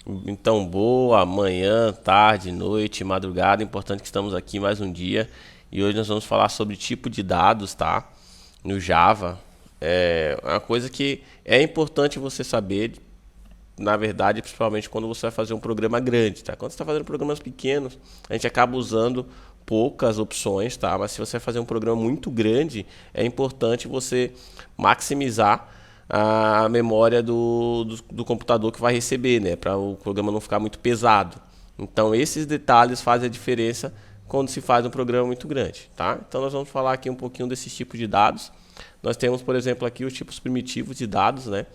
Então, boa manhã, tarde, noite, madrugada. Importante que estamos aqui mais um dia e hoje nós vamos falar sobre tipo de dados, tá? No Java. É uma coisa que é importante você saber, na verdade, principalmente quando você vai fazer um programa grande, tá? Quando você está fazendo programas pequenos, a gente acaba usando poucas opções, tá? Mas se você vai fazer um programa muito grande, é importante você maximizar a memória do computador que vai receber, né? Para o programa não ficar muito pesado. Então, esses detalhes fazem a diferença quando se faz um programa muito grande, tá? Então, nós vamos falar aqui um pouquinho desses tipos de dados. Nós temos, por exemplo, aqui os tipos primitivos de dados, né?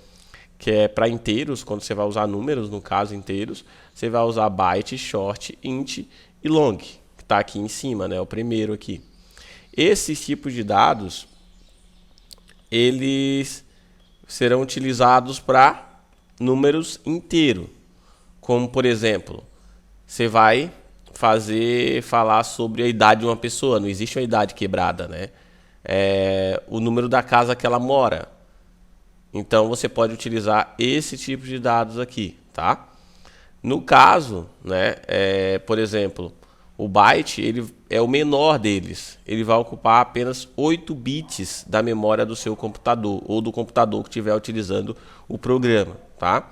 Que é para inteiros, quando você vai usar números, no caso inteiros, você vai usar byte, short, int e long, que está aqui em cima, né? O primeiro aqui. Esses tipos de dados, eles serão utilizados para números inteiros, como por exemplo, você vai falar sobre a idade de uma pessoa, não existe uma idade quebrada, né? O número da casa que ela mora. Então você pode utilizar esse tipo de dados aqui, tá? No caso, né, por exemplo, o byte ele é o menor deles. Ele vai ocupar apenas 8 bits da memória do seu computador ou do computador que estiver utilizando o programa, tá?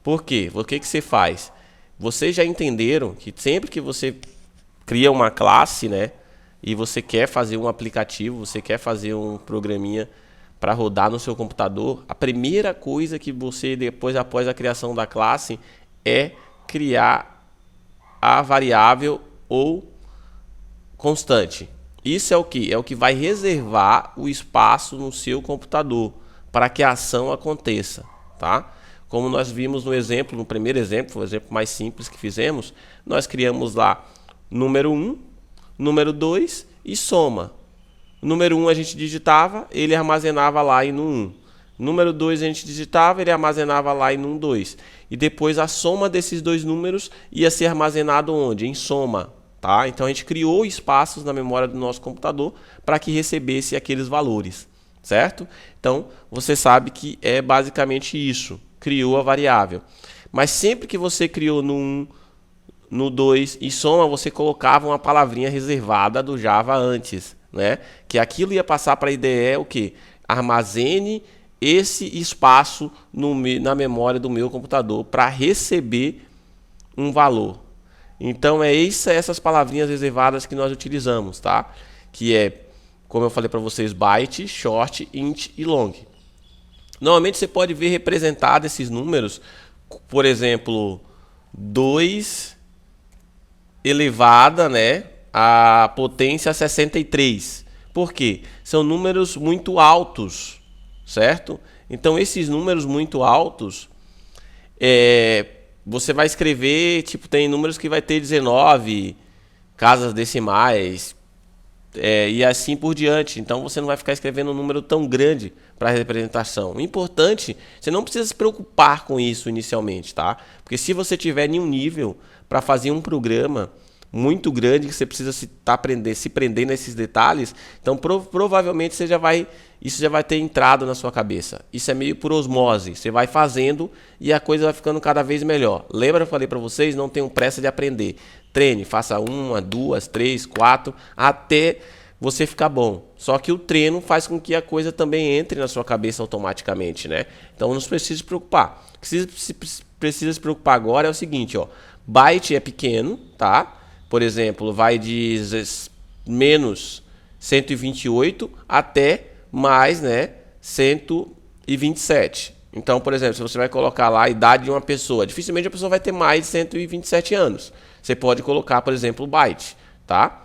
Por quê? O que você faz? Vocês já entenderam que sempre que você cria uma classe, né, e você quer fazer um aplicativo, você quer fazer um programinha para rodar no seu computador, a primeira coisa que você, após a criação da classe, é criar a variável ou constante. Isso é o que? É o que vai reservar o espaço no seu computador para que a ação aconteça, tá? Como nós vimos no exemplo, no primeiro exemplo, o exemplo mais simples que fizemos, nós criamos lá número 1, número 2 e soma. O número 1 a gente digitava, ele armazenava lá em no 1. Número 2 a gente digitava, ele armazenava lá em um 2. E depois a soma desses dois números ia ser armazenado onde? Em soma. Tá? Então a gente criou espaços na memória do nosso computador para que recebesse aqueles valores. Certo? Então você sabe que é basicamente isso. Criou a variável. Mas sempre que você criou no 1, no 2 e soma, você colocava uma palavrinha reservada do Java antes, né? Que aquilo ia passar para a IDE o que? Armazene esse espaço na memória do meu computador para receber um valor. Então essas palavrinhas reservadas que nós utilizamos, tá? Que é, como eu falei para vocês, byte, short, int e long. Normalmente você pode ver representado esses números, por exemplo, 2 elevada, né, a potência 63. Por quê? São números muito altos, certo? Então esses números muito altos, você vai escrever, tipo, tem números que vai ter 19 casas decimais, e assim por diante. Então você não vai ficar escrevendo um número tão grande para representação. O importante, você não precisa se preocupar com isso inicialmente, tá? Porque se você tiver em um nível para fazer um programa muito grande que você precisa se prender nesses detalhes, então provavelmente isso já vai ter entrado na sua cabeça. Isso é meio por osmose, você vai fazendo e a coisa vai ficando cada vez melhor. Lembra que eu falei para vocês, não tenham pressa de aprender. Treine, faça 1, 2, 3, 4, até você ficar bom. Só que o treino faz com que a coisa também entre na sua cabeça automaticamente, né? Então não precisa se preocupar. O que precisa se preocupar agora é o seguinte, ó. Byte é pequeno, tá? Por exemplo, vai de menos 128 até mais, né, 127. Então, por exemplo, se você vai colocar lá a idade de uma pessoa, dificilmente a pessoa vai ter mais de 127 anos. Você pode colocar, por exemplo, byte, tá?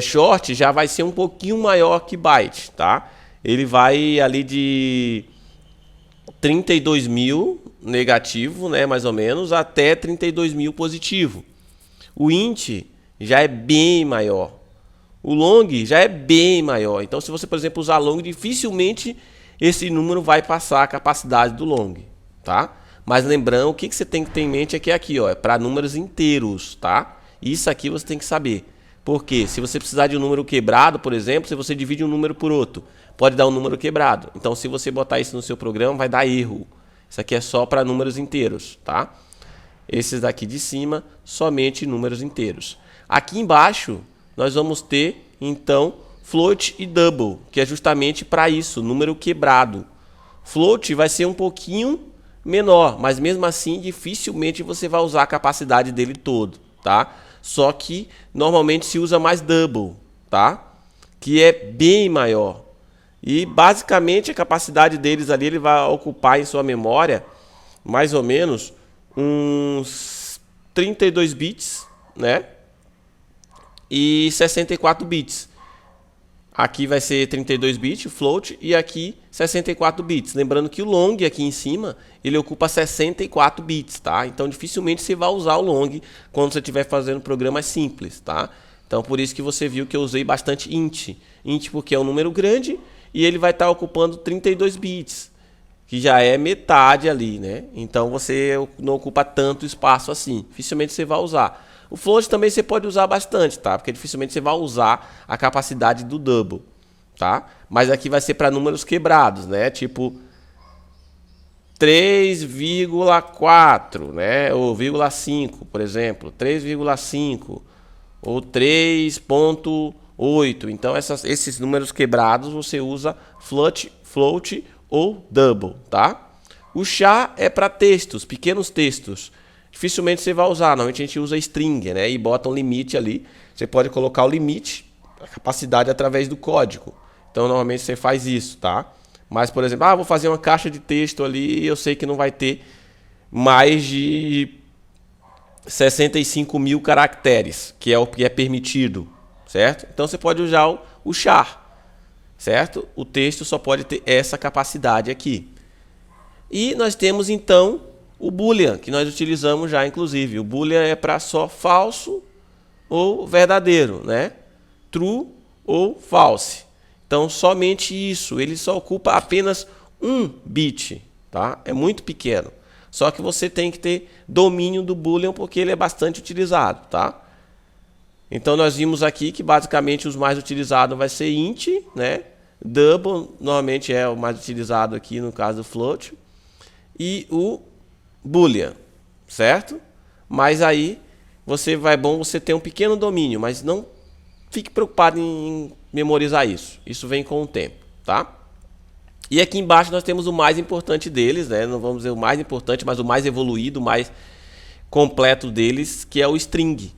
Short já vai ser um pouquinho maior que byte, tá? Ele vai ali de 32 mil negativo, né, mais ou menos, até 32 mil positivo. O int já é bem maior. O long já é bem maior. Então, se você, por exemplo, usar long, dificilmente esse número vai passar a capacidade do long, tá? Mas lembrando, o que você tem que ter em mente é que aqui, ó, é para números inteiros, tá? Isso aqui você tem que saber. Porque se você precisar de um número quebrado, por exemplo, se você divide um número por outro, pode dar um número quebrado. Então, se você botar isso no seu programa, vai dar erro. Isso aqui é só para números inteiros, tá? Esses daqui de cima, somente números inteiros. Aqui embaixo, nós vamos ter, então, float e double, que é justamente para isso, número quebrado. Float vai ser um pouquinho menor, mas mesmo assim, dificilmente você vai usar a capacidade dele todo, tá? Só que, normalmente, se usa mais double, tá? Que é bem maior. E, basicamente, a capacidade deles ali, ele vai ocupar em sua memória, mais ou menos, uns 32 bits, né? E 64 bits. Aqui vai ser 32 bits, float, e aqui 64 bits. Lembrando que o long aqui em cima, ele ocupa 64 bits, tá? Então dificilmente você vai usar o long quando você estiver fazendo programas simples, tá? Então por isso que você viu que eu usei bastante int. Int porque é um número grande e ele vai estar ocupando 32 bits, que já é metade ali, né? Então você não ocupa tanto espaço assim. Dificilmente você vai usar. O float também você pode usar bastante, tá? Porque dificilmente você vai usar a capacidade do double, tá? Mas aqui vai ser para números quebrados, né? Tipo 3,4, né? Ou 0,5, por exemplo, 3,5 ou 3,8. Então esses números quebrados você usa float ou double, tá? O char é para textos, pequenos textos. Dificilmente você vai usar, normalmente a gente usa string, né? E bota um limite ali. Você pode colocar o limite, a capacidade através do código. Então normalmente você faz isso, tá? Mas, por exemplo, vou fazer uma caixa de texto ali e eu sei que não vai ter mais de 65 mil caracteres, que é o que é permitido, certo? Então você pode usar o char, certo? O texto só pode ter essa capacidade aqui. E nós temos então o boolean, que nós utilizamos já inclusive. O boolean é para só falso ou verdadeiro, né? True ou false. Então somente isso, ele só ocupa apenas um bit, tá? É muito pequeno. Só que você tem que ter domínio do boolean porque ele é bastante utilizado, tá? Então nós vimos aqui que basicamente os mais utilizados vai ser int, né? Double normalmente é o mais utilizado aqui no caso do float. E o boolean, certo? Mas aí bom você ter um pequeno domínio, mas não fique preocupado em memorizar isso. Isso vem com o tempo, tá? E aqui embaixo nós temos o mais importante deles, né? Não vamos dizer o mais importante, mas o mais evoluído, o mais completo deles, que é o string.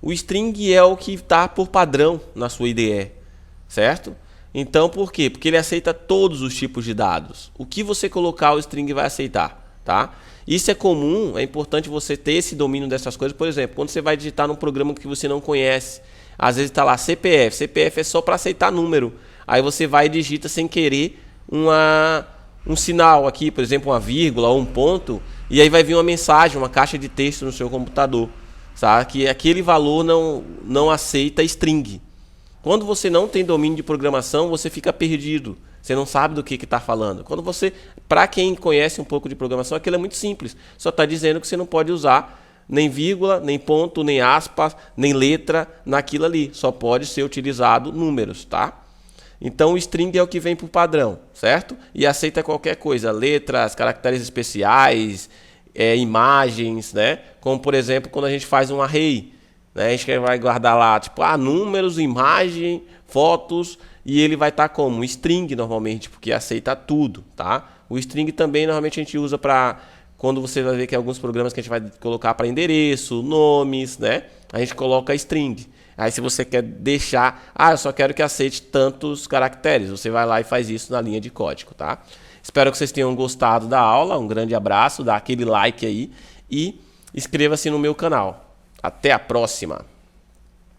O string é o que está por padrão na sua IDE, certo? Então por quê? Porque ele aceita todos os tipos de dados. O que você colocar, o string vai aceitar, tá? Isso é comum, é importante você ter esse domínio dessas coisas. Por exemplo, quando você vai digitar num programa que você não conhece, às vezes está lá CPF. CPF é só para aceitar número. Aí você vai e digita sem querer um sinal aqui, por exemplo, uma vírgula ou um ponto, e aí vai vir uma mensagem, uma caixa de texto no seu computador, sabe? Que aquele valor não aceita string. Quando você não tem domínio de programação, você fica perdido. Você não sabe do que está falando. Para quem conhece um pouco de programação, aquilo é muito simples. Só está dizendo que você não pode usar nem vírgula, nem ponto, nem aspas, nem letra naquilo ali. Só pode ser utilizado números, tá? Então o string é o que vem por padrão, certo? E aceita qualquer coisa, letras, caracteres especiais, imagens, né? Como por exemplo, quando a gente faz um array, né? A gente vai guardar lá, tipo, números, imagem, fotos, e ele vai estar como? Um string normalmente, porque aceita tudo, tá? O string também normalmente a gente usa para quando você vai ver que alguns programas que a gente vai colocar para endereço, nomes, né? A gente coloca string. Aí se você quer deixar, eu só quero que aceite tantos caracteres, você vai lá e faz isso na linha de código, tá? Espero que vocês tenham gostado da aula, um grande abraço, dá aquele like aí e inscreva-se no meu canal. Até a próxima!